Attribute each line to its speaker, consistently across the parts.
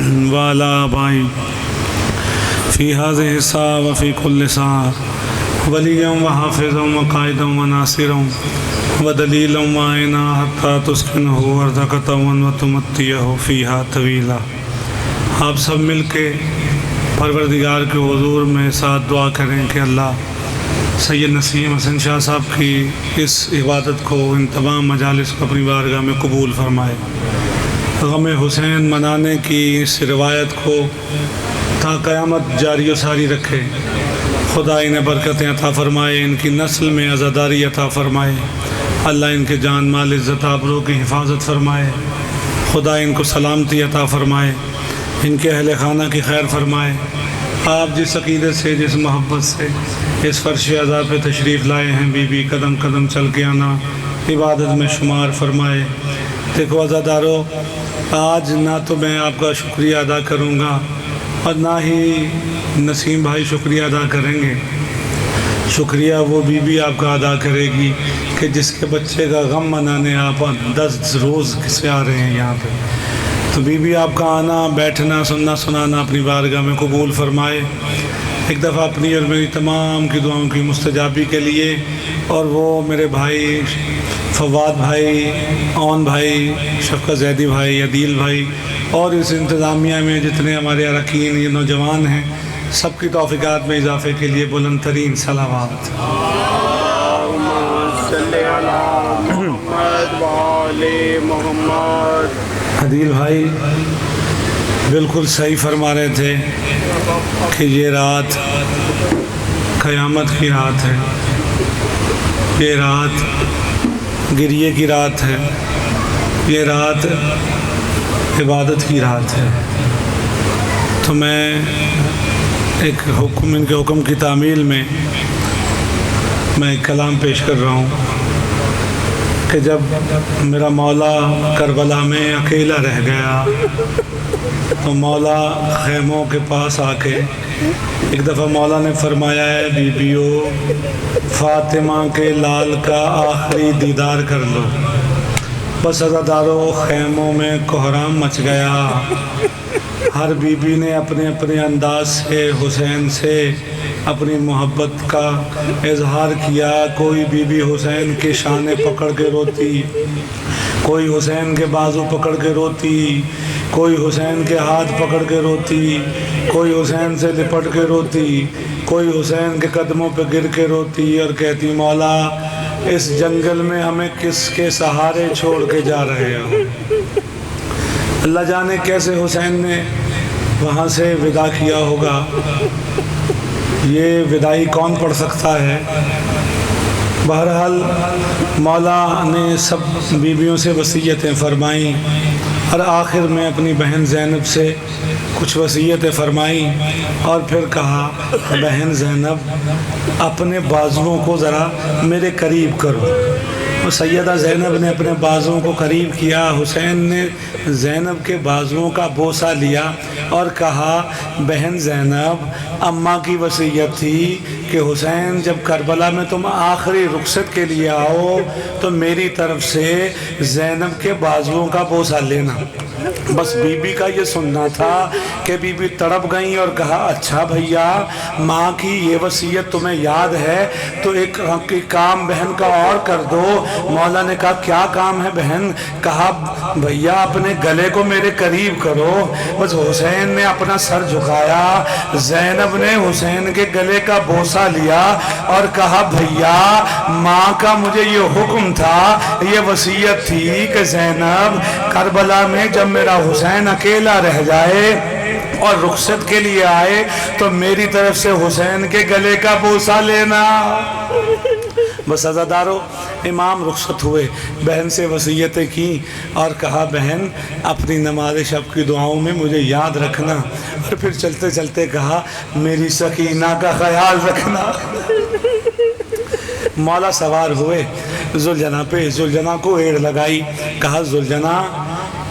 Speaker 1: وعلى آبائي في هذه الساعة وفي كل ساعة وليا وحافظا وقائدا وناصرا ودليلا معينا حتى تسكنه أرضك طوعا وتمتعه فيها طويلا۔ آپ سب مل کے پروردگار کے حضور میں ساتھ دعا کریں کہ اللہ سید نسیم حسن شاہ صاحب کی اس عبادت کو، ان تمام مجالس کو اپنی بارگاہ میں قبول فرمائے۔ غم حسین منانے کی اس روایت کو تا قیامت جاری و ساری رکھے۔ خدا انہیں برکتیں عطا فرمائے، ان کی نسل میں عزاداری عطا فرمائے۔ اللہ ان کے جان مال عزت آبرو کی حفاظت فرمائے۔ خدا ان کو سلامتی عطا فرمائے، ان کے اہل خانہ کی خیر فرمائے۔ آپ جس عقیدت سے، جس محبت سے اس فرش عزا پہ تشریف لائے ہیں، بی بی قدم قدم چل کے آنا عبادت میں شمار فرمائے۔ دیکھو عزادارو، آج نہ تو میں آپ کا شکریہ ادا کروں گا اور نہ ہی نسیم بھائی شکریہ ادا کریں گے۔ شکریہ وہ بی بی آپ کا ادا کرے گی کہ جس کے بچے کا غم منانے آپ 10 روز سے آ رہے ہیں یہاں پہ۔ تو بی بی آپ کا آنا، بیٹھنا، سننا سنانا اپنی بارگاہ میں قبول فرمائے۔ ایک دفعہ اپنی اور میری تمام کی دعاؤں کی مستجابی کے لیے، اور وہ میرے بھائی فواد بھائی، اون بھائی، شفقت زیدی بھائی، عدیل بھائی، اور اس انتظامیہ میں جتنے ہمارے اراکین یہ نوجوان ہیں، سب کی توفیقات میں اضافے کے لیے بلند ترین صلوات۔
Speaker 2: اللہم صلی علی محمد وآل محمد۔
Speaker 1: عدیل بھائی بالکل صحیح فرما رہے تھے کہ یہ رات قیامت کی رات ہے، یہ رات گریے کی رات ہے، یہ رات عبادت کی رات ہے۔ تو میں ایک حکم، ان کے حکم کی تعمیل میں ایک کلام پیش کر رہا ہوں کہ جب میرا مولا کربلا میں اکیلا رہ گیا تو مولا خیموں کے پاس آ کے ایک دفعہ مولا نے فرمایا ہے، بی بیو فاطمہ کے لال کا آخری دیدار کر لو۔ بس عزادارو، خیموں میں کوہرام مچ گیا۔ ہر بی بی نے اپنے اپنے انداز سے حسین سے اپنی محبت کا اظہار کیا۔ کوئی بی بی حسین کے شانے پکڑ کے روتی، کوئی حسین کے بازو پکڑ کے روتی، کوئی حسین کے ہاتھ پکڑ کے روتی، کوئی حسین سے لپٹ کے روتی، کوئی حسین کے قدموں پہ گر کے روتی اور کہتی، مولا اس جنگل میں ہمیں کس کے سہارے چھوڑ کے جا رہے ہو۔ اللہ جانے کیسے حسین نے وہاں سے ودا کیا ہوگا، یہ وداعی کون پڑھ سکتا ہے۔ بہرحال مولا نے سب بیویوں سے وصیتیں فرمائیں اور آخر میں اپنی بہن زینب سے کچھ وصیتیں فرمائیں، اور پھر کہا، بہن زینب اپنے بازوؤں کو ذرا میرے قریب کرو۔ اور سیدہ زینب نے اپنے بازوؤں کو قریب کیا۔ حسین نے زینب کے بازوؤں کا بوسہ لیا اور کہا، بہن زینب اماں کی وصیت تھی کہ حسین جب کربلا میں تم آخری رخصت کے لیے آؤ تو میری طرف سے زینب کے بازوؤں کا بوسہ لینا۔ بس بی بی کا یہ سننا تھا کہ بی بی تڑپ گئیں اور کہا، اچھا بھیا ماں کی یہ وصیت تمہیں یاد ہے تو ایک کام بہن کا اور کر دو۔ مولا نے کہا، کیا کام ہے بہن؟ کہا، بھیا اپنے گلے کو میرے قریب کرو۔ بس حسین نے اپنا سر جھکایا، زینب نے حسین کے گلے کا بوسہ لیا اور کہا، بھیا ماں کا مجھے یہ حکم تھا، یہ وصیت تھی کہ زینب کربلا میں جب میرا حسین اکیلا رہ جائے اور رخصت کے لیے آئے تو میری طرف سے حسین کے گلے کا بوسہ لینا۔ بس عزادارو، امام رخصت ہوئے، بہن سے وصیتیں کی اور کہا، بہن اپنی نماز شب کی دعاؤں میں مجھے یاد رکھنا، اور پھر چلتے چلتے کہا، میری سکینہ کا خیال رکھنا۔ مولا سوار ہوئے ذوالجناح پہ، ذوالجناح کو ایڑ لگائی، کہا، ذوالجناح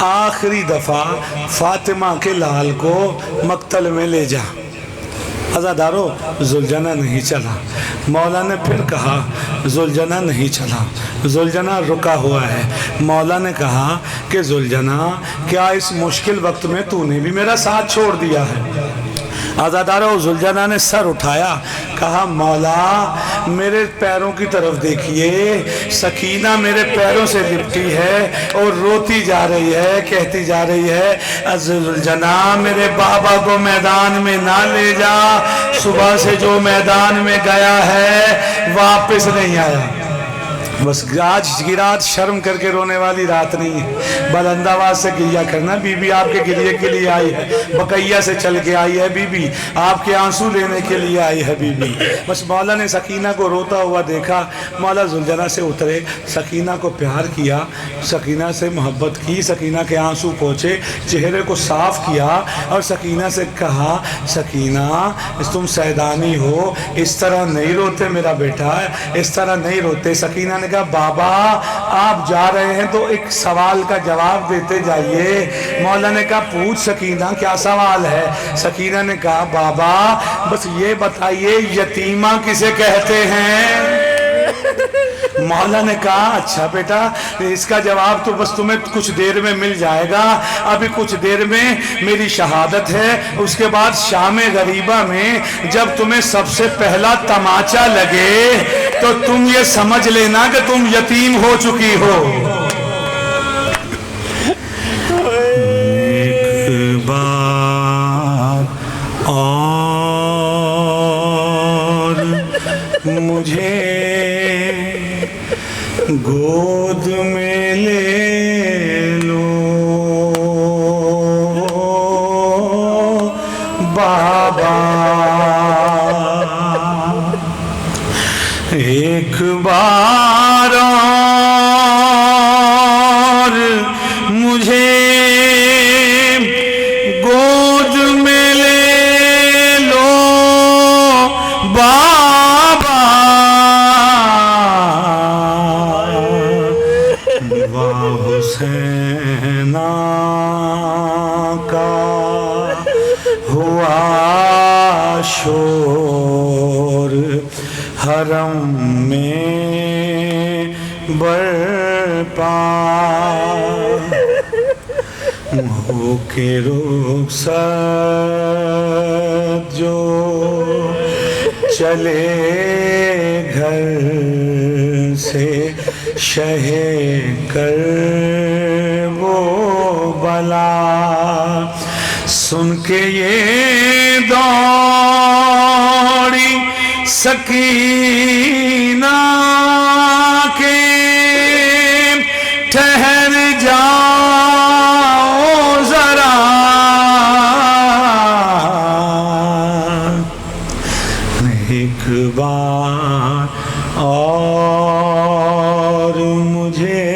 Speaker 1: آخری دفعہ فاطمہ کے لال کو مقتل میں لے جا۔ عزادارو زلجنا نہیں چلا۔ مولا نے پھر کہا زلجنا نہیں چلا، زلجنا رکا ہوا ہے۔ مولا نے کہا کہ زلجنا کیا اس مشکل وقت میں تو نے بھی میرا ساتھ چھوڑ دیا ہے؟ عزادارو زلجنا نے سر اٹھایا، کہا مولا میرے پیروں کی طرف دیکھیے، سکینہ میرے پیروں سے لپٹی ہے اور روتی جا رہی ہے، کہتی جا رہی ہے زلجنا میرے بابا کو میدان میں نہ لے جا، صبح سے جو میدان میں گیا ہے واپس نہیں آیا۔ بس آج کی رات شرم کر کے رونے والی رات نہیں ہے، بلند آواز سے گریا کرنا۔ بی بی آپ کے گریے کے لیے آئی ہے، بقیہ سے چل کے آئی ہے بی بی، آپ کے آنسو لینے کے لیے آئی ہے بی بی۔ بس مولا نے سکینہ کو روتا ہوا دیکھا، مولا زلجنا سے اترے، سکینہ کو پیار کیا، سکینہ سے محبت کی، سکینہ کے آنسو پہنچے، چہرے کو صاف کیا اور سکینہ سے کہا سکینہ تم سیدانی ہو، اس طرح نہیں روتے میرا بیٹا، اس طرح نہیں روتے۔ سکینہ نے کہا بابا آپ جا رہے ہیں تو ایک سوال کا جواب دیتے جائیے۔ مولا نے کہا پوچھ سکینہ کیا سوال ہے؟ سکینہ نے کہا بابا بس یہ بتائیے یتیمہ کسے کہتے ہیں؟ مولا نے کہا اچھا بیٹا اس کا جواب تو بس تمہیں کچھ دیر میں مل جائے گا، ابھی کچھ دیر میں میری شہادت ہے، اس کے بعد شام غریبہ میں جب تمہیں سب سے پہلا تماچا لگے تو تم یہ سمجھ لینا کہ تم یتیم ہو چکی ہو۔ ایک بار اور مجھے گود میں لے لو بابا، ایک بار اور مجھے گود میں لے لو بابا، حسینہ کا ہوا شور حرم میں برپا، ہو کے رخصت جو چلے گھر سے شہ کر وہ بلا، سن کے یہ دوڑی سکینہ کے ٹھہر جاؤ ذرا، ایک بار اور مجھے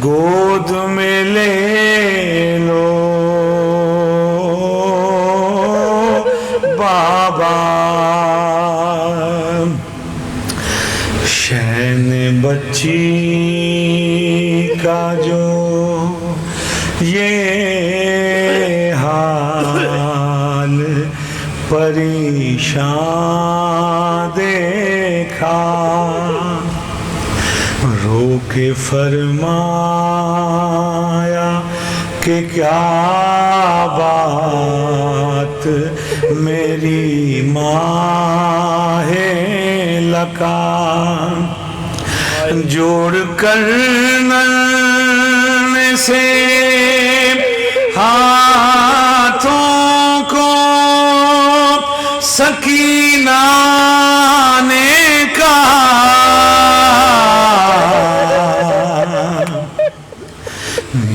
Speaker 1: گود میں لے لو بابا، شین بچی کا جو یہ حال پریشان دیکھا، رو کے فرمایا کہ کیا بات میری ماں ہے لکا، جوڑ کر نرنے سے ہاتھوں کو سکینہ نے کہا،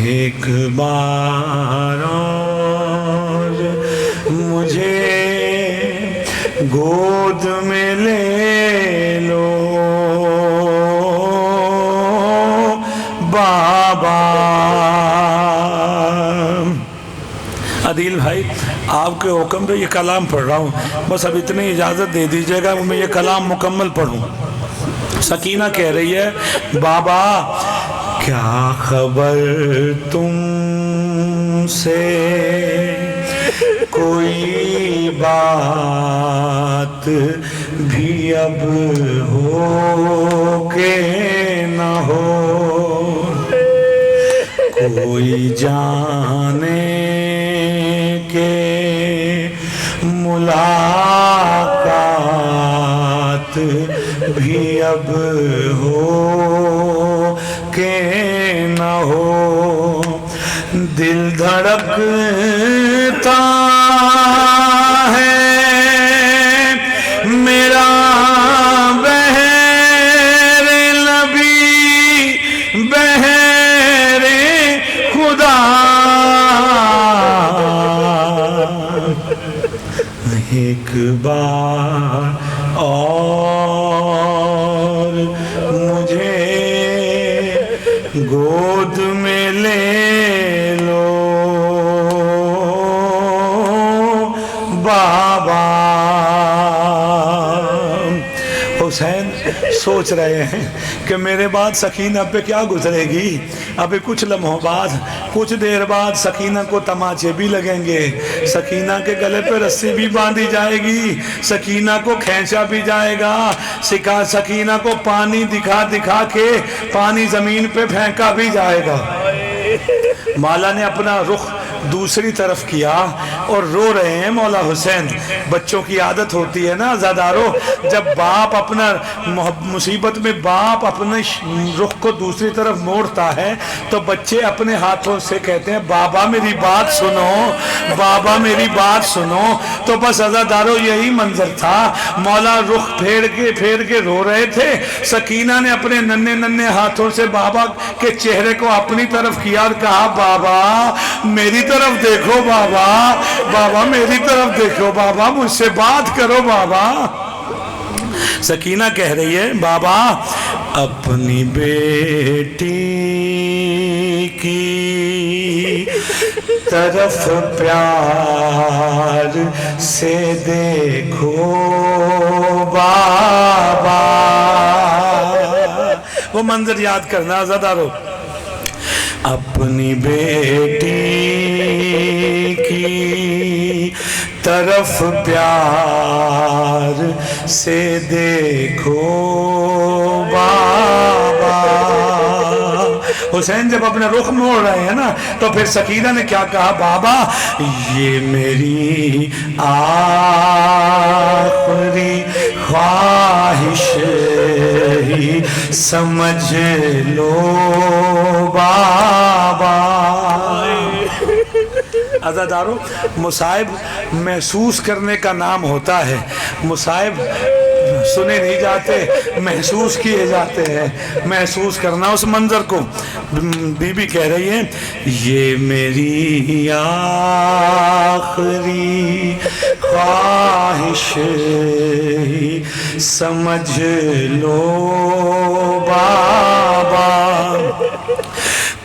Speaker 1: ایک بار اور مجھے گود میں لے لو بابا۔ عدیل بھائی آپ کے حکم پہ یہ کلام پڑھ رہا ہوں، بس اب اتنی اجازت دے دیجئے گا میں یہ کلام مکمل پڑھوں۔ سکینہ کہہ رہی ہے بابا کیا خبر تم سے کوئی بات بھی اب ہو کہ نہ ہو، کوئی جانے کہ ملاقات بھی اب ہو کہ نہ ہو، دل دھڑکتا ہے میرا بہر نبی بہر خدا، ایک بار اور مجھے گود میں لے لو بابا۔ حسین سوچ رہے ہیں کہ میرے بعد سکینہ پہ کیا گزرے گی، ابھی کچھ لمحوں بعد کچھ دیر بعد سکینہ کو تماچے بھی لگیں گے، سکینہ کے گلے پہ رسی بھی باندھی جائے گی، سکینہ کو کھینچا بھی جائے گا، سکینہ کو پانی دکھا دکھا کے پانی زمین پہ پھینکا بھی جائے گا۔ مولا نے اپنا رخ دوسری طرف کیا اور رو رہے ہیں مولا حسین۔ بچوں کی عادت ہوتی ہے نا عزادارو، جب باپ اپنا مصیبت میں باپ اپنے رخ کو دوسری طرف موڑتا ہے تو بچے اپنے ہاتھوں سے کہتے ہیں بابا میری بات سنو، بابا میری بات سنو۔ تو بس عزادارو یہی منظر تھا، مولا رخ پھیر کے رو رہے تھے، سکینہ نے اپنے ننھے ننھے ہاتھوں سے بابا کے چہرے کو اپنی طرف کیا اور کہا بابا میری طرف دیکھو، بابا بابا میری طرف دیکھو، بابا مجھ سے بات کرو بابا۔ سکینہ کہہ رہی ہے بابا اپنی بیٹی کی طرف پیار سے دیکھو بابا، وہ منظر یاد کرنا عزادارو، اپنی بیٹی کی طرف پیار سے دیکھو بابا۔ حسین جب اپنا رخ موڑ رہے ہیں نا تو پھر سکینہ نے کیا کہا بابا یہ میری آخری خواہش ہی سمجھ لو بابا۔ عزادارو مصائب محسوس کرنے کا نام ہوتا ہے، مصائب سنے نہیں جاتے، محسوس کیے جاتے ہیں، محسوس کرنا اس منظر کو۔ بی بی کہہ رہی ہے یہ میری آخری خواہش سمجھ لو بابا،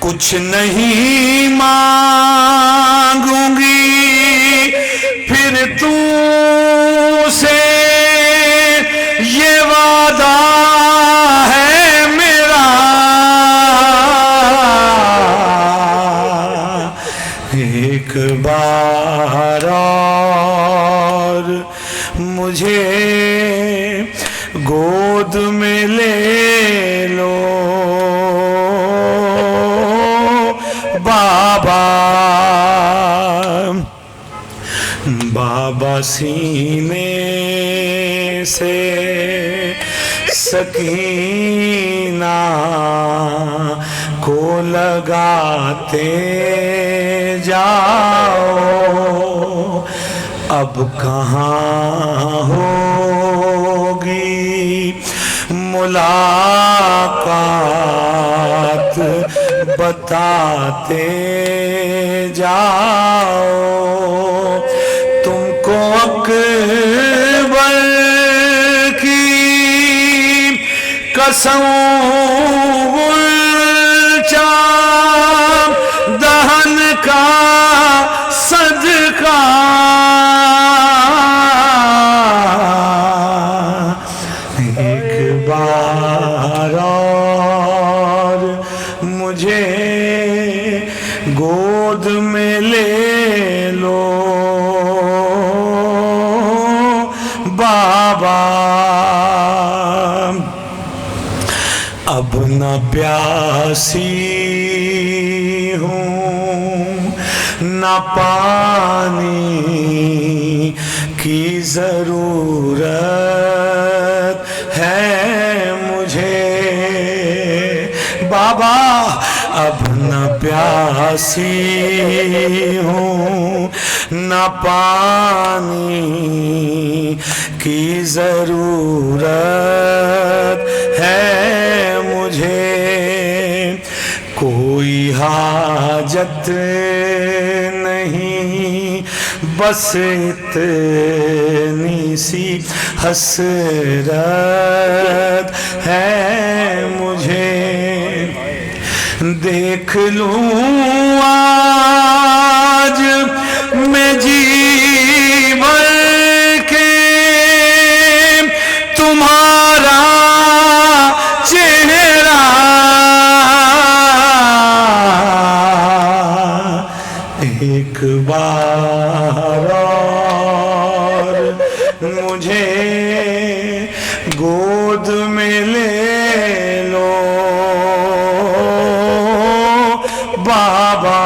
Speaker 1: کچھ نہیں مانگوں گی پھر تو سے یہ وعدہ ہے میرا، ایک بار اور مجھے گود میں لے لو بابا۔ بابا سینے سے سکینہ کو لگاتے جاؤ، اب کہاں ہوگی ملاقات بتاتے جاؤ، تم کو اکبر کی قسم گلچا دہن کا صدقہ، ایک بار اور مجھے گود میں لے لو نہ پیاسی ہوں نہ پانی کی ضرورت ہے مجھے بابا، اب نہ پیاسی ہوں نہ پانی کی ضرورت ہے مجھے، کوئی حاجت نہیں بس اتنی سی حسرت ہے مجھے، دیکھ لوں آج میں جی بھر کے تمہارا چہرہ، ایک بار اور مجھے گود میں لے لو بابا،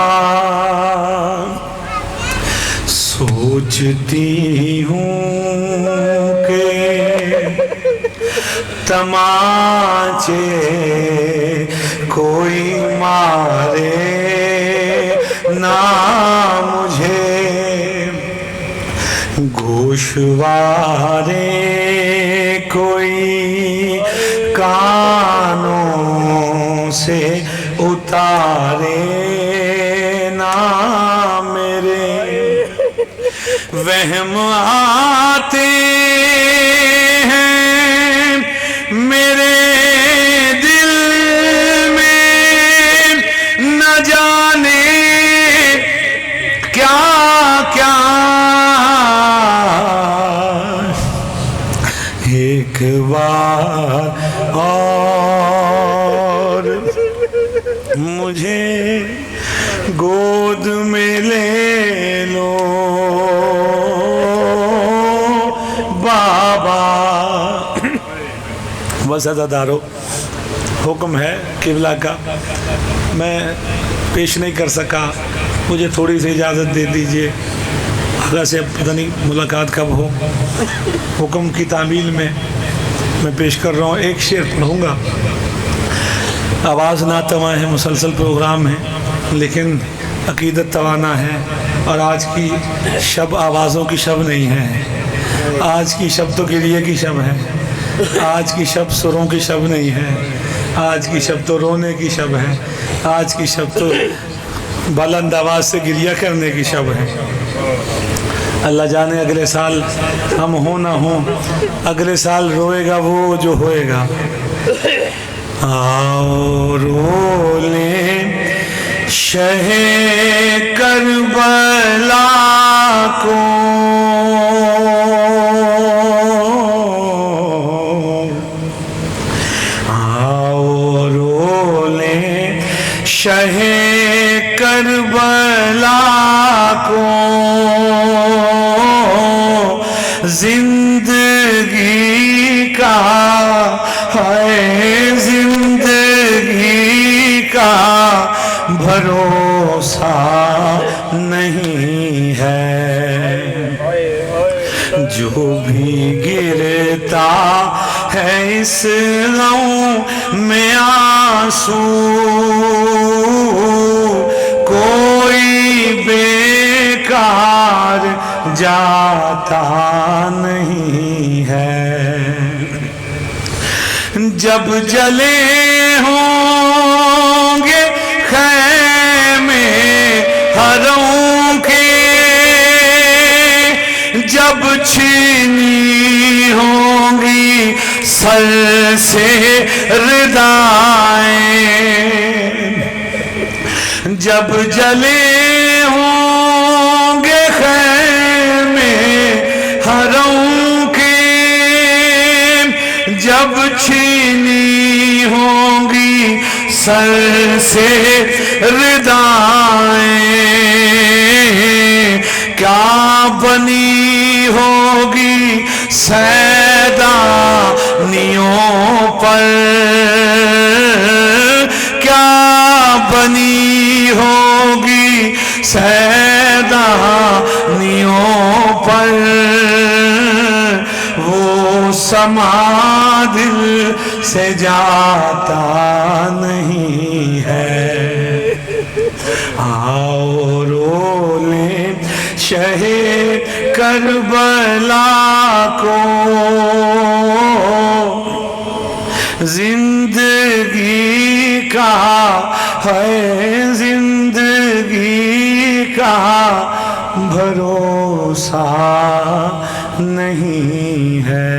Speaker 1: سوچتی ہوں کہ تماچے کوئی مارے نہ مجھے، گوشوارے کوئی کانوں سے اتارے نہ میرے، وہم آتے ہیں میرے دل میں نہ جانے کیا کیا، ایک بار اور مجھے گود میں لے لو بابا۔ بس عزادارو، حکم ہے قبلہ کا، میں پیش نہیں کر سکا، مجھے تھوڑی سی اجازت دے دیجئے، آگا سے پتہ نہیں ملاقات کب ہو۔ حکم کی تعمیل میں پیش کر رہا ہوں، ایک شعر پڑھوں گا، آواز ناتواں ہے، مسلسل پروگرام ہے لیکن عقیدت توانا ہے، اور آج کی شب آوازوں کی شب نہیں ہے، آج کی شب تو گریے کی شب ہے، آج کی شب سروں کی شب نہیں ہے، آج کی شب تو رونے کی شب ہے، آج کی شب تو بلند آواز سے گریہ کرنے کی شب ہے۔ اللہ جانے اگلے سال ہم ہوں نہ ہوں، اگلے سال روئے گا وہ جو ہوئے گا۔ آؤ رو لیں شہ کربلا کو، آؤ رو لیں شہ کربلا کو، زندگی کا ہے زندگی کا بھروسہ نہیں ہے، جو بھی گرتا ہے اس غم میں آنسو، کوئی بیکار جاتا نہیں ہے، جب جلے ہوں گے خیمے حرم کے، جب چھینی ہوں گی سر سے ردائیں، جب جلے ہوں گے خیمے حرم کے، جب چھینی ہوں گی سر سے ردائیں، کیا بنی ہوگی سیدہ پر کیا بنی ہوگی سیدانیوں پر، وہ سما دل سے جاتا نہیں ہے۔ آؤ رو لیں شہ کربلا کو، زندگی کا ہے زندگی کا بھروسہ نہیں ہے۔